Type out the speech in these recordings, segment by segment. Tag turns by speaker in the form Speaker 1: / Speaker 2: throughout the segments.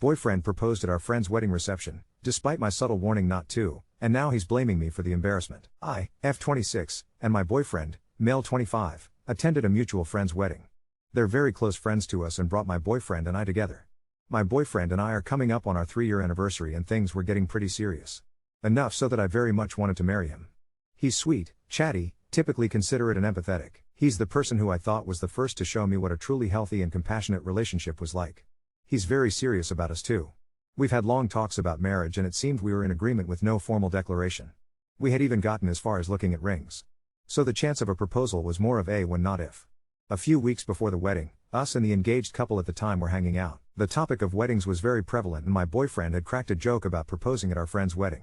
Speaker 1: Boyfriend proposed at our friend's wedding reception, despite my subtle warning not to, and now he's blaming me for the embarrassment. I, F26, and my boyfriend, male 25, attended a mutual friend's wedding. They're very close friends to us and brought my boyfriend and I together. My boyfriend and I are coming up on our 3-year anniversary and things were getting pretty serious. Enough so that I very much wanted to marry him. He's sweet, chatty, typically considerate and empathetic. He's the person who I thought was the first to show me what a truly healthy and compassionate relationship was like. He's very serious about us too. We've had long talks about marriage and it seemed we were in agreement with no formal declaration. We had even gotten as far as looking at rings. So the chance of a proposal was more of a when not if. A few weeks before the wedding, us and the engaged couple at the time were hanging out. The topic of weddings was very prevalent and my boyfriend had cracked a joke about proposing at our friend's wedding.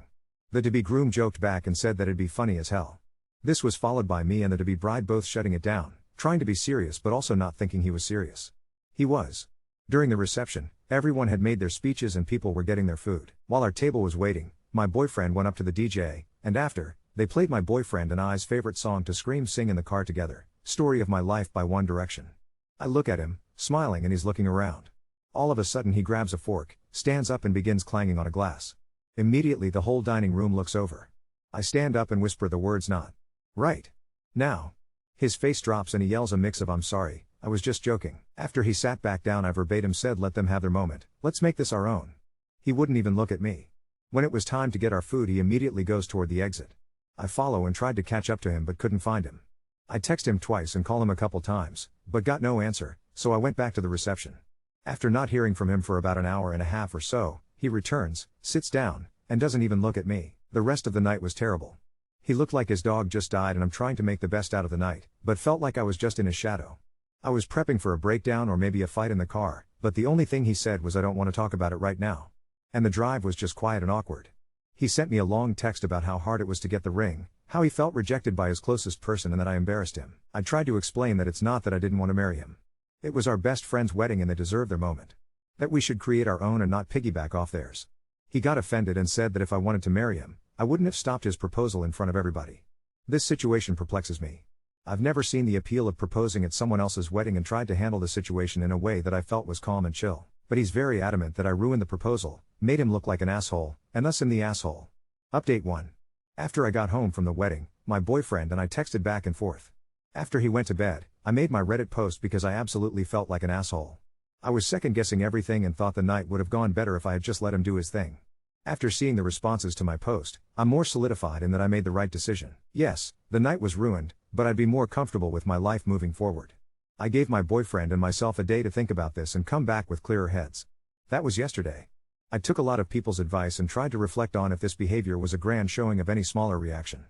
Speaker 1: The to-be groom joked back and said that it'd be funny as hell. This was followed by me and the to-be bride both shutting it down, trying to be serious but also not thinking he was serious. He was. During the reception, everyone had made their speeches and people were getting their food. While our table was waiting, my boyfriend went up to the DJ, and after, they played my boyfriend and I's favorite song to sing in the car together, Story of My Life by One Direction. I look at him, smiling, and he's looking around. All of a sudden he grabs a fork, stands up and begins clanging on a glass. Immediately the whole dining room looks over. I stand up and whisper the words not right now. His face drops and he yells a mix of I'm sorry, I was just joking. After he sat back down I verbatim said let them have their moment, let's make this our own. He wouldn't even look at me. When it was time to get our food he immediately goes toward the exit. I follow and tried to catch up to him but couldn't find him. I text him twice and call him a couple times, but got no answer, so I went back to the reception. After not hearing from him for about an hour and a half or so, he returns, sits down, and doesn't even look at me. The rest of the night was terrible. He looked like his dog just died and I'm trying to make the best out of the night, but felt like I was just in his shadow. I was prepping for a breakdown or maybe a fight in the car, but the only thing he said was I don't want to talk about it right now. And the drive was just quiet and awkward. He sent me a long text about how hard it was to get the ring, how he felt rejected by his closest person and that I embarrassed him. I tried to explain that it's not that I didn't want to marry him. It was our best friend's wedding and they deserve their moment. That we should create our own and not piggyback off theirs. He got offended and said that if I wanted to marry him, I wouldn't have stopped his proposal in front of everybody. This situation perplexes me. I've never seen the appeal of proposing at someone else's wedding and tried to handle the situation in a way that I felt was calm and chill. But he's very adamant that I ruined the proposal, made him look like an asshole, and thus am the asshole. Update 1. After I got home from the wedding, my boyfriend and I texted back and forth. After he went to bed, I made my Reddit post because I absolutely felt like an asshole. I was second-guessing everything and thought the night would have gone better if I had just let him do his thing. After seeing the responses to my post, I'm more solidified in that I made the right decision. Yes, the night was ruined, but I'd be more comfortable with my life moving forward. I gave my boyfriend and myself a day to think about this and come back with clearer heads. That was yesterday. I took a lot of people's advice and tried to reflect on if this behavior was a grand showing of any smaller reaction.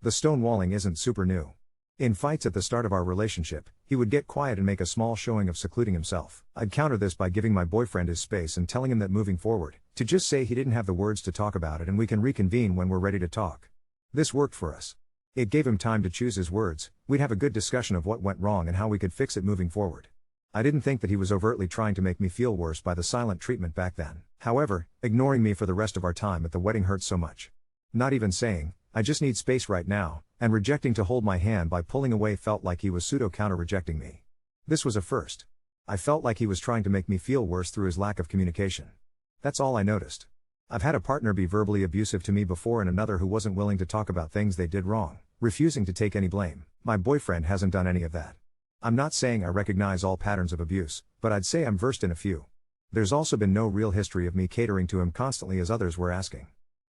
Speaker 1: The stonewalling isn't super new. In fights at the start of our relationship, he would get quiet and make a small showing of secluding himself. I'd counter this by giving my boyfriend his space and telling him that moving forward, to just say he didn't have the words to talk about it and we can reconvene when we're ready to talk. This worked for us. It gave him time to choose his words, we'd have a good discussion of what went wrong and how we could fix it moving forward. I didn't think that he was overtly trying to make me feel worse by the silent treatment back then. However, ignoring me for the rest of our time at the wedding hurt so much. Not even saying, I just need space right now, and rejecting to hold my hand by pulling away felt like he was pseudo-counter-rejecting me. This was a first. I felt like he was trying to make me feel worse through his lack of communication. That's all I noticed. I've had a partner be verbally abusive to me before and another who wasn't willing to talk about things they did wrong, refusing to take any blame. My boyfriend hasn't done any of that. I'm not saying I recognize all patterns of abuse, but I'd say I'm versed in a few. There's also been no real history of me catering to him constantly as others were asking.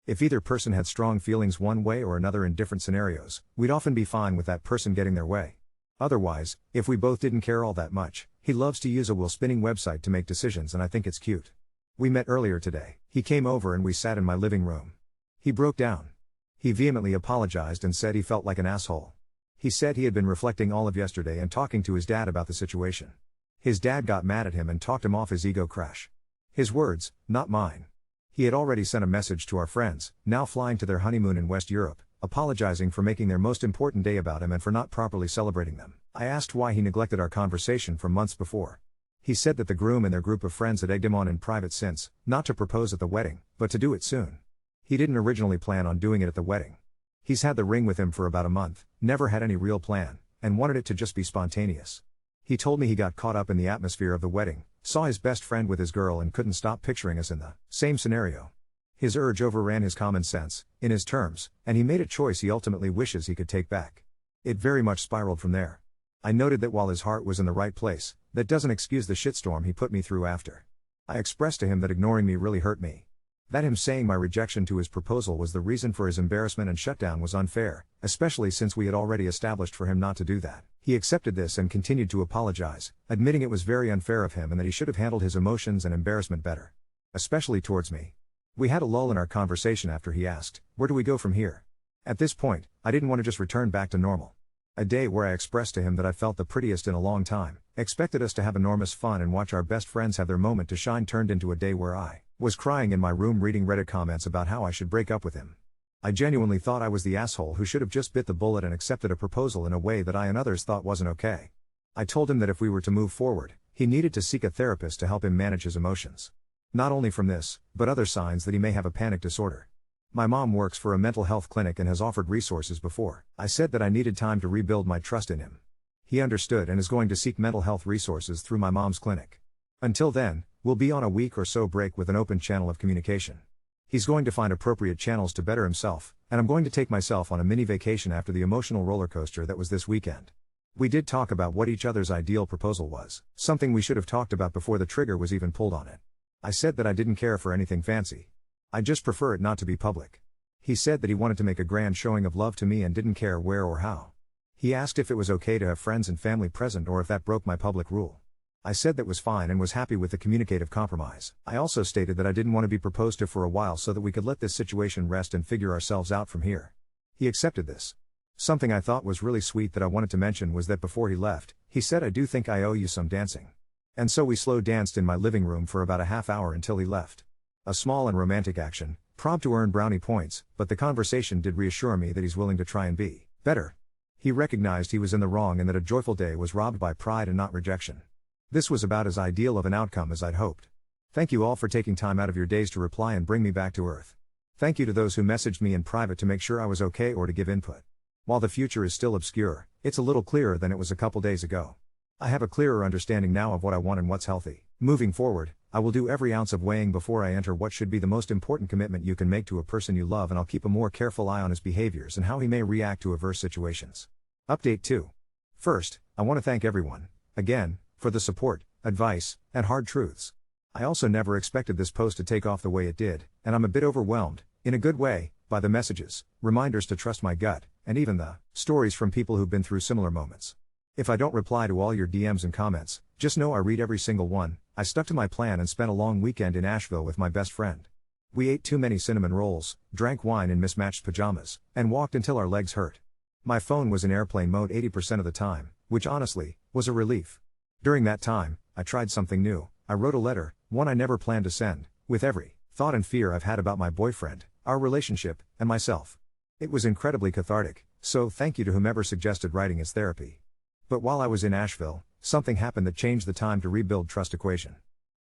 Speaker 1: If either person had strong feelings one way or another in different scenarios, we'd often be fine with that person getting their way. Otherwise, if we both didn't care all that much, he loves to use a wheel-spinning website to make decisions and I think it's cute. We met earlier today. He came over and we sat in my living room. He broke down. He vehemently apologized and said he felt like an asshole. He said he had been reflecting all of yesterday and talking to his dad about the situation. His dad got mad at him and talked him off his ego crash. His words, not mine. He had already sent a message to our friends, now flying to their honeymoon in West Europe, apologizing for making their most important day about him and for not properly celebrating them. I asked why he neglected our conversation from months before. He said that the groom and their group of friends had egged him on in private since, not to propose at the wedding, but to do it soon. He didn't originally plan on doing it at the wedding. He's had the ring with him for about a month, never had any real plan, and wanted it to just be spontaneous. He told me he got caught up in the atmosphere of the wedding, saw his best friend with his girl and couldn't stop picturing us in the same scenario. His urge overran his common sense, in his terms, and he made a choice he ultimately wishes he could take back. It very much spiraled from there. I noted that while his heart was in the right place, that doesn't excuse the shitstorm he put me through after. I expressed to him that ignoring me really hurt me. That him saying my rejection to his proposal was the reason for his embarrassment and shutdown was unfair, especially since we had already established for him not to do that. He accepted this and continued to apologize, admitting it was very unfair of him and that he should have handled his emotions and embarrassment better. Especially towards me. We had a lull in our conversation after he asked, "Where do we go from here?" At this point, I didn't want to just return back to normal. A day where I expressed to him that I felt the prettiest in a long time, expected us to have enormous fun and watch our best friends have their moment to shine, turned into a day where I was crying in my room reading Reddit comments about how I should break up with him. I genuinely thought I was the asshole who should have just bit the bullet and accepted a proposal in a way that I and others thought wasn't okay. I told him that if we were to move forward, he needed to seek a therapist to help him manage his emotions. Not only from this, but other signs that he may have a panic disorder. My mom works for a mental health clinic and has offered resources before. I said that I needed time to rebuild my trust in him. He understood and is going to seek mental health resources through my mom's clinic. Until then, we'll be on a week or so break with an open channel of communication. He's going to find appropriate channels to better himself, and I'm going to take myself on a mini vacation after the emotional roller coaster that was this weekend. We did talk about what each other's ideal proposal was, something we should have talked about before the trigger was even pulled on it. I said that I didn't care for anything fancy. I just prefer it not to be public. He said that he wanted to make a grand showing of love to me and didn't care where or how. He asked if it was okay to have friends and family present or if that broke my public rule. I said that was fine and was happy with the communicative compromise. I also stated that I didn't want to be proposed to for a while so that we could let this situation rest and figure ourselves out from here. He accepted this. Something I thought was really sweet that I wanted to mention was that before he left, he said, "I do think I owe you some dancing." And so we slow danced in my living room for about a half hour until he left. A small and romantic action, prompt to earn brownie points, but the conversation did reassure me that he's willing to try and be better. He recognized he was in the wrong and that a joyful day was robbed by pride and not rejection. This was about as ideal of an outcome as I'd hoped. Thank you all for taking time out of your days to reply and bring me back to earth. Thank you to those who messaged me in private to make sure I was okay or to give input. While the future is still obscure, it's a little clearer than it was a couple days ago. I have a clearer understanding now of what I want and what's healthy. Moving forward, I will do every ounce of weighing before I enter what should be the most important commitment you can make to a person you love, and I'll keep a more careful eye on his behaviors and how he may react to adverse situations. Update 2. First, I want to thank everyone, again, for the support, advice, and hard truths. I also never expected this post to take off the way it did, and I'm a bit overwhelmed, in a good way, by the messages, reminders to trust my gut, and even the stories from people who've been through similar moments. If I don't reply to all your DMs and comments, just know I read every single one. I stuck to my plan and spent a long weekend in Asheville with my best friend. We ate too many cinnamon rolls, drank wine in mismatched pajamas, and walked until our legs hurt. My phone was in airplane mode 80% of the time, which honestly, was a relief. During that time, I tried something new. I wrote a letter, one I never planned to send, with every thought and fear I've had about my boyfriend, our relationship, and myself. It was incredibly cathartic, so thank you to whomever suggested writing as therapy. But while I was in Asheville, something happened that changed the time to rebuild trust equation.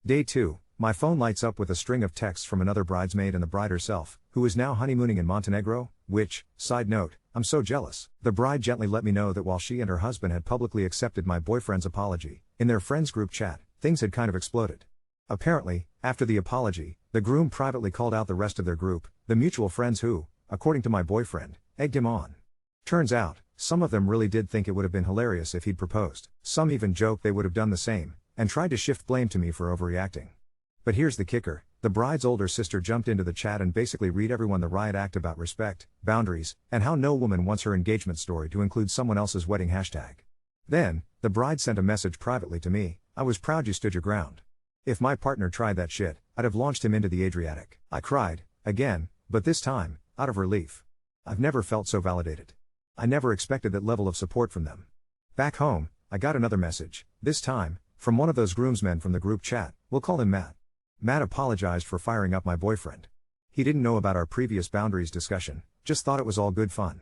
Speaker 1: Day 2, my phone lights up with a string of texts from another bridesmaid and the bride herself, who is now honeymooning in Montenegro, which, side note, I'm so jealous. The bride gently let me know that while she and her husband had publicly accepted my boyfriend's apology, in their friends group chat, things had kind of exploded. Apparently, after the apology, the groom privately called out the rest of their group, the mutual friends who, according to my boyfriend, egged him on. Turns out, some of them really did think it would have been hilarious if he'd proposed. Some even joked they would have done the same, and tried to shift blame to me for overreacting. But here's the kicker, the bride's older sister jumped into the chat and basically read everyone the riot act about respect, boundaries, and how no woman wants her engagement story to include someone else's wedding hashtag. Then, the bride sent a message privately to me, "I was proud you stood your ground. If my partner tried that shit, I'd have launched him into the Adriatic." I cried, again, but this time, out of relief. I've never felt so validated. I never expected that level of support from them. Back home, I got another message, this time, from one of those groomsmen from the group chat, we'll call him Matt. Matt apologized for firing up my boyfriend. He didn't know about our previous boundaries discussion, just thought it was all good fun.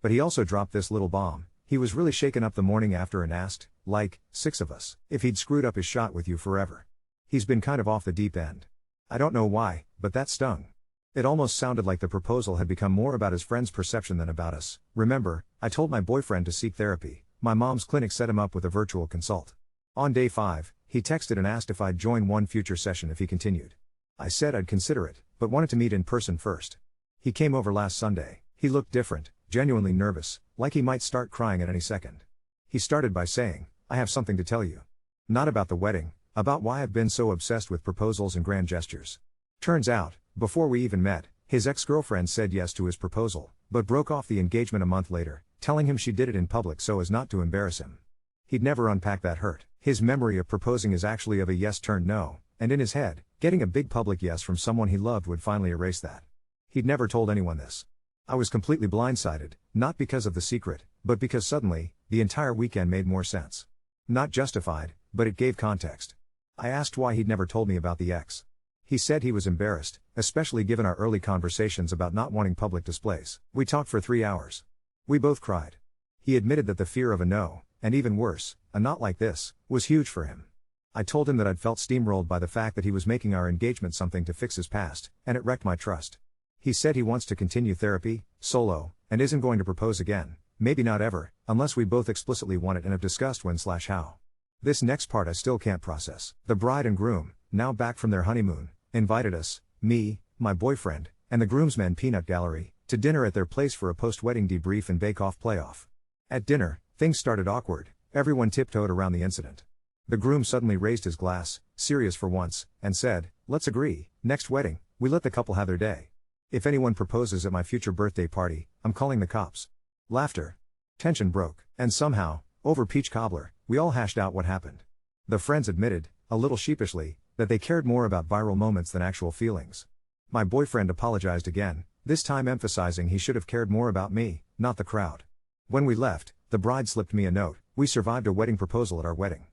Speaker 1: But he also dropped this little bomb, he was really shaken up the morning after and asked, like, 6 of us, if he'd screwed up his shot with you forever. He's been kind of off the deep end. I don't know why, but that stung. It almost sounded like the proposal had become more about his friend's perception than about us. Remember, I told my boyfriend to seek therapy. My mom's clinic set him up with a virtual consult. On day 5, he texted and asked if I'd join one future session if he continued. I said I'd consider it, but wanted to meet in person first. He came over last Sunday. He looked different, genuinely nervous, like he might start crying at any second. He started by saying, "I have something to tell you. Not about the wedding, about why I've been so obsessed with proposals and grand gestures." Turns out, before we even met, his ex-girlfriend said yes to his proposal, but broke off the engagement a month later, telling him she did it in public so as not to embarrass him. He'd never unpack that hurt. His memory of proposing is actually of a yes turned no, and in his head, getting a big public yes from someone he loved would finally erase that. He'd never told anyone this. I was completely blindsided, not because of the secret, but because suddenly, the entire weekend made more sense. Not justified, but it gave context. I asked why he'd never told me about the ex. He said he was embarrassed, especially given our early conversations about not wanting public displays. We talked for 3 hours. We both cried. He admitted that the fear of a no, and even worse, a not like this, was huge for him. I told him that I'd felt steamrolled by the fact that he was making our engagement something to fix his past, and it wrecked my trust. He said he wants to continue therapy, solo, and isn't going to propose again, maybe not ever, unless we both explicitly want it and have discussed when/how. This next part I still can't process. The bride and groom, now back from their honeymoon, invited us, me, my boyfriend, and the groomsmen peanut gallery, to dinner at their place for a post-wedding debrief and bake-off playoff. At dinner, things started awkward. Everyone tiptoed around the incident. The groom suddenly raised his glass, serious for once, and said, "Let's agree, next wedding, we let the couple have their day. If anyone proposes at my future birthday party, I'm calling the cops." Laughter. Tension broke, and somehow, over peach cobbler, we all hashed out what happened. The friends admitted, a little sheepishly, that they cared more about viral moments than actual feelings. My boyfriend apologized again, this time emphasizing he should have cared more about me, not the crowd. When we left, the bride slipped me a note: "We survived a wedding proposal at our wedding.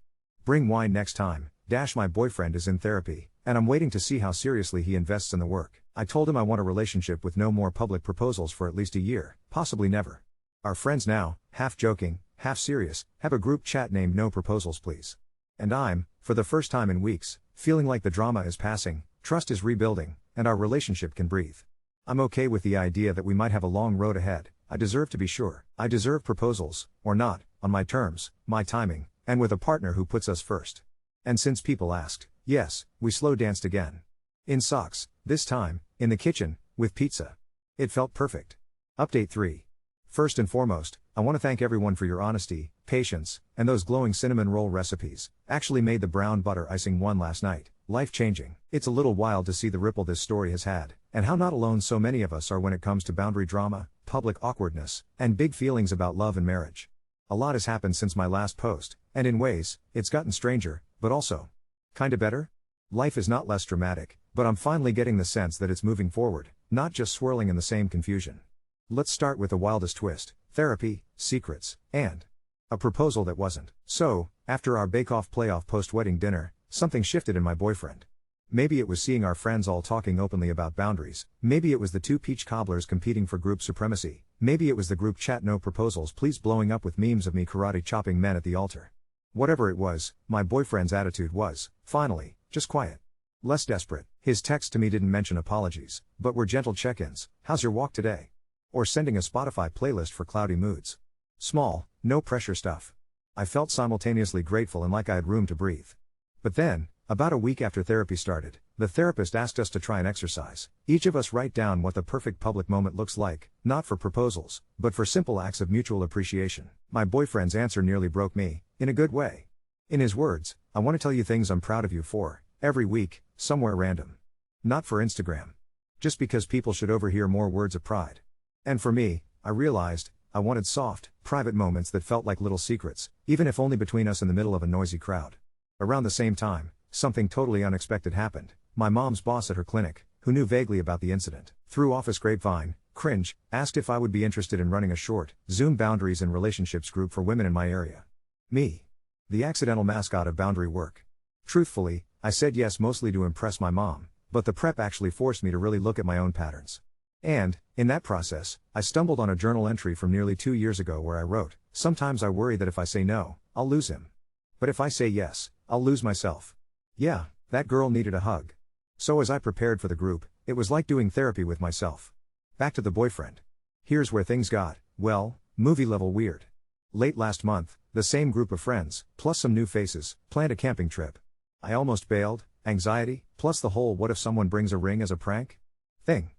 Speaker 1: Bring wine next time, my boyfriend is in therapy, and I'm waiting to see how seriously he invests in the work." I told him I want a relationship with no more public proposals for at least a year, possibly never. Our friends now, half joking, half serious, have a group chat named No Proposals Please. And I'm, for the first time in weeks, feeling like the drama is passing, trust is rebuilding, and our relationship can breathe. I'm okay with the idea that we might have a long road ahead. I deserve to be sure. I deserve proposals, or not, on my terms, my timing, and with a partner who puts us first. And since people asked, yes, we slow danced again. In socks, this time, in the kitchen, with pizza. It felt perfect. Update 3. First and foremost, I want to thank everyone for your honesty, patience, and those glowing cinnamon roll recipes. Actually made the brown butter icing one last night. Life-changing. It's a little wild to see the ripple this story has had, and how not alone so many of us are when it comes to boundary drama, public awkwardness, and big feelings about love and marriage. A lot has happened since my last post, and in ways, it's gotten stranger, but also kinda better? Life is not less dramatic, but I'm finally getting the sense that it's moving forward, not just swirling in the same confusion. Let's start with the wildest twist: therapy, secrets, and a proposal that wasn't. So, after our bake-off playoff post-wedding dinner, something shifted in my boyfriend. Maybe it was seeing our friends all talking openly about boundaries, maybe it was the two peach cobblers competing for group supremacy, maybe it was the group chat No Proposals Please blowing up with memes of me karate chopping men at the altar. Whatever it was, my boyfriend's attitude was, finally, just quiet. Less desperate. His text to me didn't mention apologies, but were gentle check-ins: "How's your walk today?" Or sending a Spotify playlist for cloudy moods. Small, no pressure stuff. I felt simultaneously grateful and like I had room to breathe. But then, about a week after therapy started, the therapist asked us to try an exercise. Each of us write down what the perfect public moment looks like, not for proposals, but for simple acts of mutual appreciation. My boyfriend's answer nearly broke me, in a good way. In his words, "I want to tell you things I'm proud of you for, every week, somewhere random. Not for Instagram. Just because people should overhear more words of pride." And for me, I realized, I wanted soft, private moments that felt like little secrets, even if only between us in the middle of a noisy crowd. Around the same time, something totally unexpected happened. My mom's boss at her clinic, who knew vaguely about the incident, through office grapevine, cringe, asked if I would be interested in running a short, Zoom boundaries and relationships group for women in my area. Me. The accidental mascot of boundary work. Truthfully, I said yes mostly to impress my mom, but the prep actually forced me to really look at my own patterns. And, in that process, I stumbled on a journal entry from nearly 2 years ago where I wrote, "Sometimes I worry that if I say no, I'll lose him. But if I say yes, I'll lose myself." Yeah, that girl needed a hug. So as I prepared for the group, it was like doing therapy with myself. Back to the boyfriend. Here's where things got, well, movie level weird. Late last month, the same group of friends, plus some new faces, planned a camping trip. I almost bailed, anxiety, plus the whole what if someone brings a ring as a prank thing.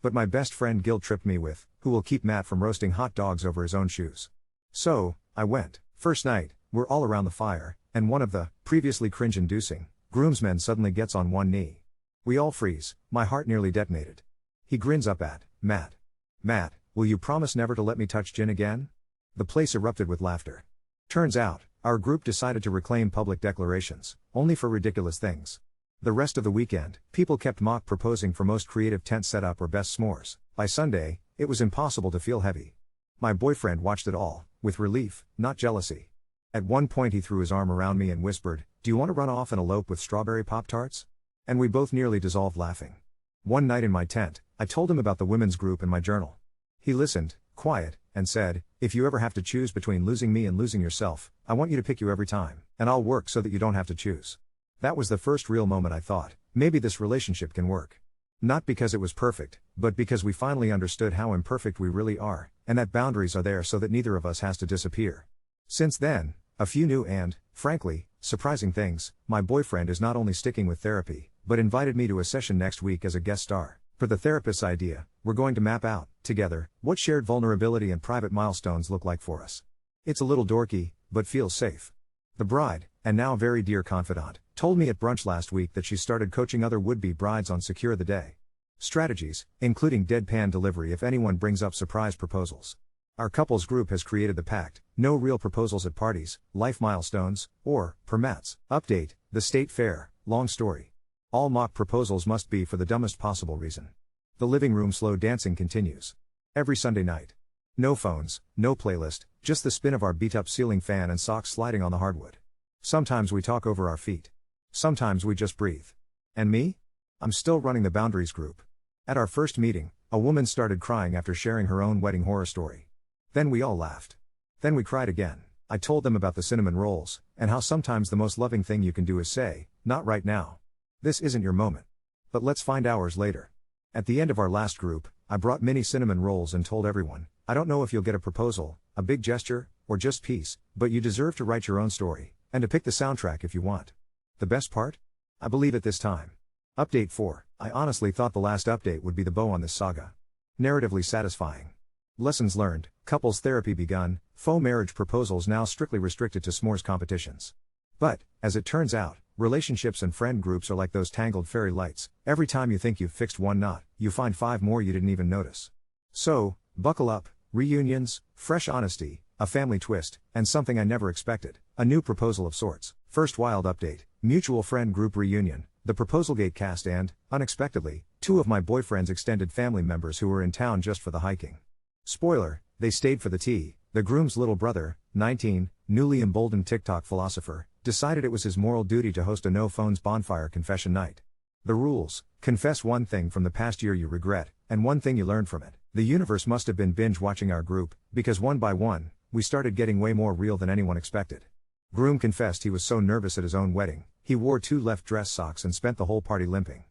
Speaker 1: But my best friend guilt tripped me with, who will keep Matt from roasting hot dogs over his own shoes. So, I went. First night, we're all around the fire, and one of the, previously cringe-inducing, groomsmen suddenly gets on one knee. We all freeze, my heart nearly detonated. He grins up at Matt. Matt, will you promise never to let me touch gin again? The place erupted with laughter. Turns out, our group decided to reclaim public declarations, only for ridiculous things. The rest of the weekend, people kept mock proposing for most creative tent setup or best s'mores. By Sunday, it was impossible to feel heavy. My boyfriend watched it all, with relief, not jealousy. At one point he threw his arm around me and whispered, "Do you want to run off and elope with strawberry Pop-Tarts?" And we both nearly dissolved laughing. One night in my tent, I told him about the women's group and my journal. He listened, quiet, and said, "If you ever have to choose between losing me and losing yourself, I want you to pick you every time, and I'll work so that you don't have to choose." That was the first real moment I thought, maybe this relationship can work. Not because it was perfect, but because we finally understood how imperfect we really are, and that boundaries are there so that neither of us has to disappear. Since then, a few new and, frankly, surprising things. My boyfriend is not only sticking with therapy, but invited me to a session next week as a guest star. For the therapist's idea, we're going to map out, together, what shared vulnerability and private milestones look like for us. It's a little dorky, but feels safe. The bride, and now very dear confidant, told me at brunch last week that she started coaching other would-be brides on Secure the Day strategies, including deadpan delivery if anyone brings up surprise proposals. Our couples group has created the pact, no real proposals at parties, life milestones, or permats. Update, the state fair, long story. All mock proposals must be for the dumbest possible reason. The living room slow dancing continues. Every Sunday night. No phones, no playlist, just the spin of our beat-up ceiling fan and socks sliding on the hardwood. Sometimes we talk over our feet. Sometimes we just breathe. And me? I'm still running the boundaries group. At our first meeting, a woman started crying after sharing her own wedding horror story. Then we all laughed. Then we cried again. I told them about the cinnamon rolls, and how sometimes the most loving thing you can do is say, "Not right now. This isn't your moment." But let's find hours later. At the end of our last group, I brought mini cinnamon rolls and told everyone, "I don't know if you'll get a proposal, a big gesture, or just peace, but you deserve to write your own story, and to pick the soundtrack if you want." The best part? I believe it this time. Update 4. I honestly thought the last update would be the bow on this saga. Narratively satisfying. Lessons learned, couples therapy begun, faux marriage proposals now strictly restricted to s'mores competitions. But, as it turns out, relationships and friend groups are like those tangled fairy lights. Every time you think you've fixed one knot, you find 5 more you didn't even notice. So, buckle up, reunions, fresh honesty, a family twist, and something I never expected, a new proposal of sorts. First wild update, mutual friend group reunion, the Proposalgate cast and, unexpectedly, 2 of my boyfriend's extended family members who were in town just for the hiking. Spoiler, they stayed for the tea. The groom's little brother, 19, newly emboldened TikTok philosopher, decided it was his moral duty to host a no-phones bonfire confession night. The rules: confess one thing from the past year you regret, and one thing you learned from it. The universe must have been binge-watching our group, because one by one, we started getting way more real than anyone expected. Groom confessed he was so nervous at his own wedding, he wore 2 left dress socks and spent the whole party limping.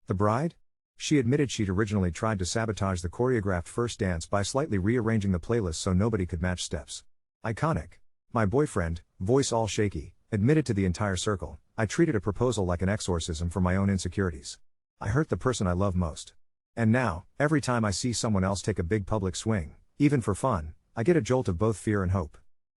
Speaker 1: The bride? She admitted she'd originally tried to sabotage the choreographed first dance by slightly rearranging the playlist so nobody could match steps. Iconic. My boyfriend, voice all shaky, admitted to the entire circle, "I treated a proposal like an exorcism for my own insecurities. I hurt the person I love most. And now, every time I see someone else take a big public swing, even for fun, I get a jolt of both fear and hope."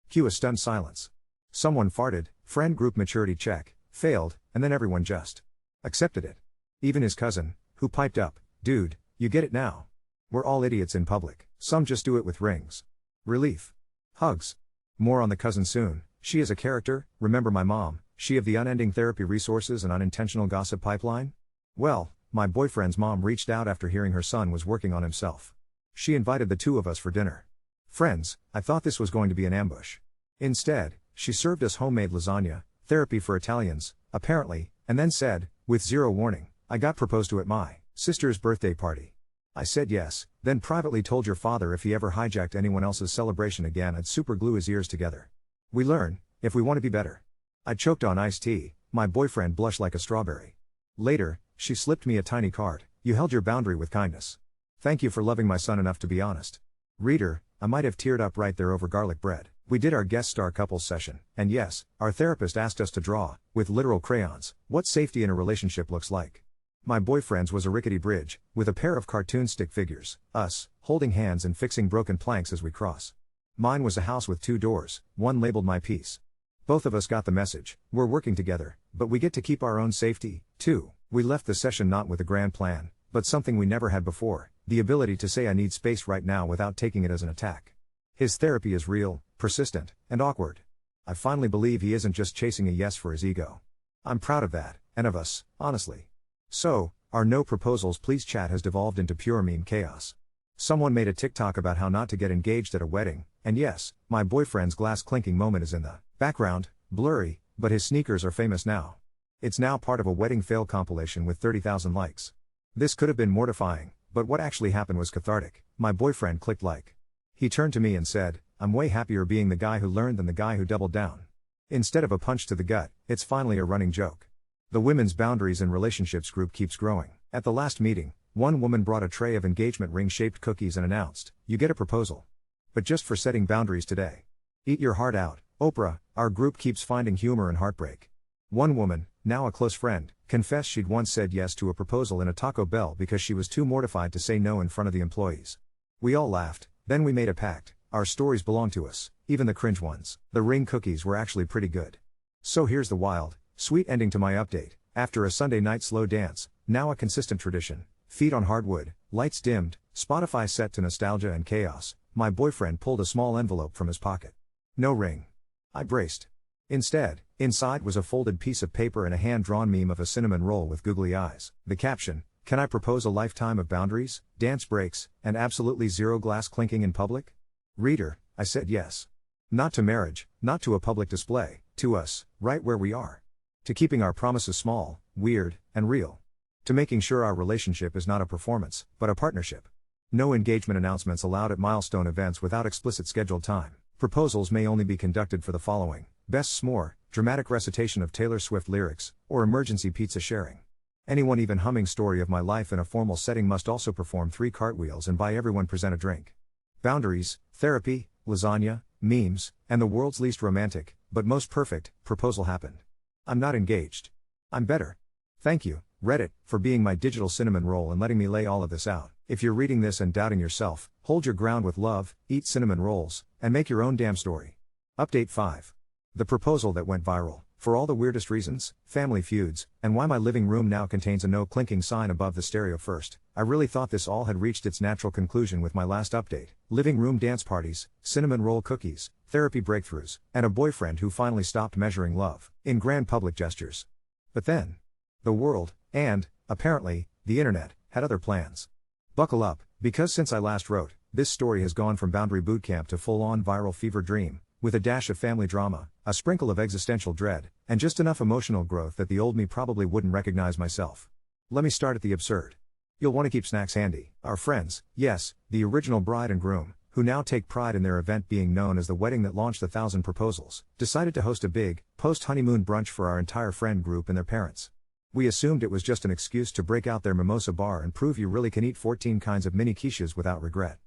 Speaker 1: Cue a stunned silence. Someone farted, friend group maturity check, failed, and then everyone just accepted it. Even his cousin, who piped up, "Dude, you get it now. We're all idiots in public, some just do it with rings." Relief. Hugs. More on the cousin soon. She is a character. Remember my mom, she of the unending therapy resources and unintentional gossip pipeline? Well, my boyfriend's mom reached out after hearing her son was working on himself. She invited the 2 of us for dinner. Friends, I thought this was going to be an ambush. Instead, she served us homemade lasagna, therapy for Italians, apparently, and then said, with zero warning, "I got proposed to at my sister's birthday party. I said yes, then privately told your father if he ever hijacked anyone else's celebration again I'd super glue his ears together. We learn, if we want to be better." I choked on iced tea, my boyfriend blushed like a strawberry. Later, she slipped me a tiny card, "You held your boundary with kindness. Thank you for loving my son enough to be honest." Reader, I might have teared up right there over garlic bread. We did our guest star couples session, and yes, our therapist asked us to draw, with literal crayons, what safety in a relationship looks like. My boyfriend's was a rickety bridge, with a pair of cartoon stick figures, us, holding hands and fixing broken planks as we cross. Mine was a house with 2 doors, one labeled my piece. Both of us got the message, we're working together, but we get to keep our own safety, too. We left the session not with a grand plan, but something we never had before, the ability to say I need space right now without taking it as an attack. His therapy is real, persistent, and awkward. I finally believe he isn't just chasing a yes for his ego. I'm proud of that, and of us, honestly. So, our no proposals please chat has devolved into pure meme chaos. Someone made a TikTok about how not to get engaged at a wedding, and yes, my boyfriend's glass clinking moment is in the background, blurry, but his sneakers are famous now. It's now part of a wedding fail compilation with 30,000 likes. This could have been mortifying, but what actually happened was cathartic. My boyfriend clicked like. He turned to me and said, I'm way happier being the guy who learned than the guy who doubled down. Instead of a punch to the gut, it's finally a running joke. The Women's Boundaries in Relationships group keeps growing. At the last meeting, one woman brought a tray of engagement ring-shaped cookies and announced, you get a proposal. But just for setting boundaries today. Eat your heart out, Oprah. Our group keeps finding humor in heartbreak. One woman, now a close friend, confessed she'd once said yes to a proposal in a Taco Bell because she was too mortified to say no in front of the employees. We all laughed, then we made a pact. Our stories belong to us, even the cringe ones. The ring cookies were actually pretty good. So here's the wild, sweet ending to my update. After a Sunday night slow dance, now a consistent tradition, feet on hardwood, lights dimmed, Spotify set to nostalgia and chaos, my boyfriend pulled a small envelope from his pocket. No ring. I braced. Instead, inside was a folded piece of paper and a hand-drawn meme of a cinnamon roll with googly eyes. The caption, can I propose a lifetime of boundaries, dance breaks, and absolutely zero glass clinking in public? Reader, I said yes. Not to marriage, not to a public display, to us, right where we are. To keeping our promises small, weird, and real. To making sure our relationship is not a performance, but a partnership. No engagement announcements allowed at milestone events without explicit scheduled time. Proposals may only be conducted for the following: best s'more, dramatic recitation of Taylor Swift lyrics, or emergency pizza sharing. Anyone even humming story of my life in a formal setting must also perform 3 cartwheels and buy everyone present a drink. Boundaries, therapy, lasagna, memes, and the world's least romantic, but most perfect, proposal happened. I'm not engaged. I'm better. Thank you, Reddit, for being my digital cinnamon roll and letting me lay all of this out. If you're reading this and doubting yourself, hold your ground with love, eat cinnamon rolls, and make your own damn story. Update 5. The proposal that went viral, for all the weirdest reasons, family feuds, and why my living room now contains a no clinking sign above the stereo first. I really thought this all had reached its natural conclusion with my last update. Living room dance parties, cinnamon roll cookies, therapy breakthroughs, and a boyfriend who finally stopped measuring love in grand public gestures. But then, the world, and, apparently, the internet, had other plans. Buckle up, because since I last wrote, this story has gone from boundary bootcamp to full-on viral fever dream, with a dash of family drama, a sprinkle of existential dread, and just enough emotional growth that the old me probably wouldn't recognize myself. Let me start at the absurd. You'll want to keep snacks handy. Our friends, yes, the original bride and groom, who now take pride in their event being known as the wedding that launched 1,000 proposals, decided to host a big, post-honeymoon brunch for our entire friend group and their parents. We assumed it was just an excuse to break out their mimosa bar and prove you really can eat 14 kinds of mini quiches without regret.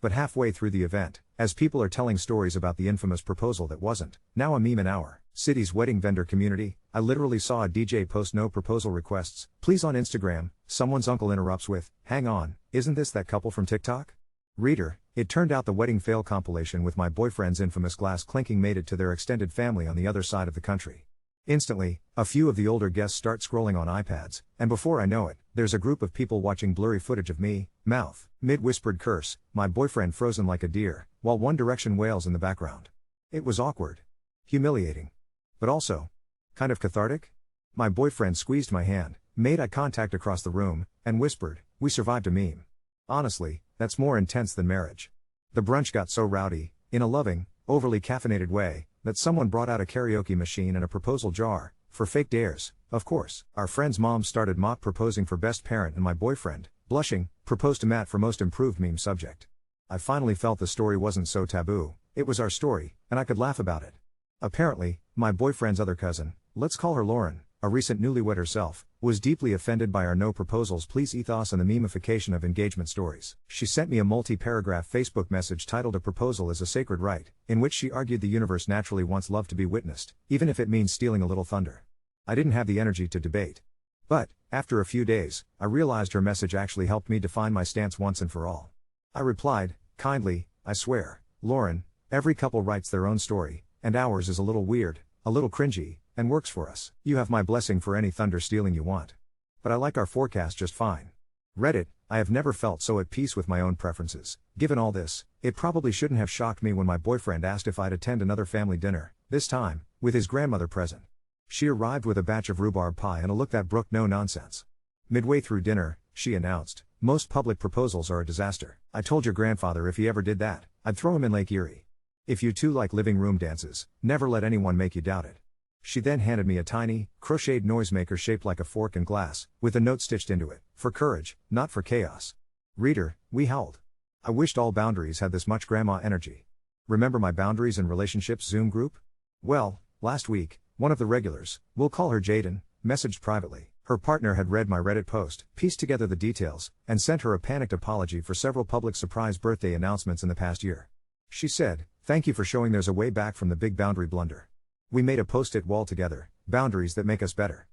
Speaker 1: But halfway through the event, as people are telling stories about the infamous proposal that wasn't, now a meme in our city's wedding vendor community, I literally saw a DJ post no proposal requests, please on Instagram. Someone's uncle interrupts with, hang on, isn't this that couple from TikTok? Reader, it turned out the wedding fail compilation with my boyfriend's infamous glass clinking made it to their extended family on the other side of the country. Instantly, a few of the older guests start scrolling on iPads, and before I know it, there's a group of people watching blurry footage of me, mouth, mid-whispered curse, my boyfriend frozen like a deer, while One Direction wails in the background. It was awkward. Humiliating. But also, kind of cathartic? My boyfriend squeezed my hand, made eye contact across the room, and whispered, we survived a meme. Honestly, that's more intense than marriage. The brunch got so rowdy, in a loving, overly caffeinated way, that someone brought out a karaoke machine and a proposal jar, for fake dares, of course. Our friend's mom started mock proposing for best parent and my boyfriend, blushing, proposed to Matt for most improved meme subject. I finally felt the story wasn't so taboo, it was our story, and I could laugh about it. Apparently, my boyfriend's other cousin, let's call her Lauren, a recent newlywed herself, was deeply offended by our no proposals please ethos and the memification of engagement stories. She sent me a multi-paragraph Facebook message titled "A Proposal is a Sacred Right," in which she argued the universe naturally wants love to be witnessed, even if it means stealing a little thunder. I didn't have the energy to debate. But, after a few days, I realized her message actually helped me define my stance once and for all. I replied, kindly, "I swear, Lauren, every couple writes their own story, and ours is a little weird, a little cringy, and works for us. You have my blessing for any thunder stealing you want. But I like our forecast just fine." Reddit, I have never felt so at peace with my own preferences. Given all this, it probably shouldn't have shocked me when my boyfriend asked if I'd attend another family dinner, this time, with his grandmother present. She arrived with a batch of rhubarb pie and a look that brooked no nonsense. Midway through dinner, she announced, "Most public proposals are a disaster. I told your grandfather if he ever did that, I'd throw him in Lake Erie. If you two like living room dances, never let anyone make you doubt it." She then handed me a tiny, crocheted noisemaker shaped like a fork and glass, with a note stitched into it, "For courage, not for chaos." Reader, we howled. I wished all boundaries had this much grandma energy. Remember my boundaries and relationships Zoom group? Well, last week, one of the regulars, we'll call her Jaden, messaged privately. Her partner had read my Reddit post, pieced together the details, and sent her a panicked apology for several public surprise birthday announcements in the past year. She said, "Thank you for showing there's a way back from the big boundary blunder. We made a post-it wall together, boundaries that make us better."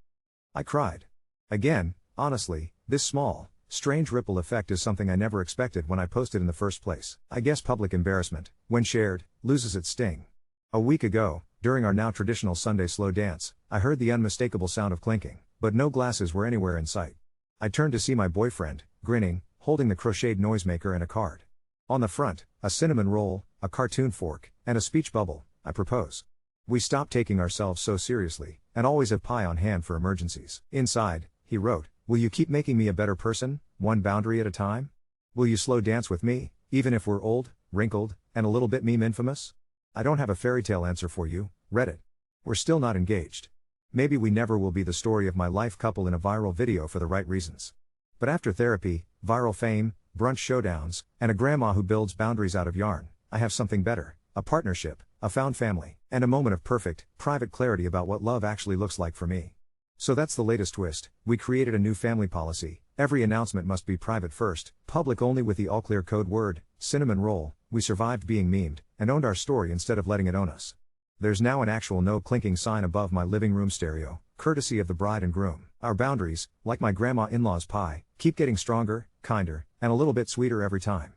Speaker 1: I cried. Again, honestly, this small, strange ripple effect is something I never expected when I posted in the first place. I guess public embarrassment, when shared, loses its sting. A week ago, during our now traditional Sunday slow dance, I heard the unmistakable sound of clinking, but no glasses were anywhere in sight. I turned to see my boyfriend, grinning, holding the crocheted noisemaker and a card. On the front, a cinnamon roll, a cartoon fork, and a speech bubble, "I propose. We stop taking ourselves so seriously, and always have pie on hand for emergencies." Inside, he wrote, "Will you keep making me a better person, one boundary at a time? Will you slow dance with me, even if we're old, wrinkled, and a little bit meme infamous? I don't have a fairy tale answer for you, Reddit. We're still not engaged. Maybe we never will be the story of my life couple in a viral video for the right reasons. But after therapy, viral fame, brunch showdowns, and a grandma who builds boundaries out of yarn, I have something better, a partnership, a found family, and a moment of perfect, private clarity about what love actually looks like for me. So that's the latest twist. We created a new family policy. Every announcement must be private first, public only with the all-clear code word, cinnamon roll. We survived being memed, and owned our story instead of letting it own us. There's now an actual no clinking sign above my living room stereo, courtesy of the bride and groom. Our boundaries, like my grandma-in-law's pie, keep getting stronger, kinder, and a little bit sweeter every time.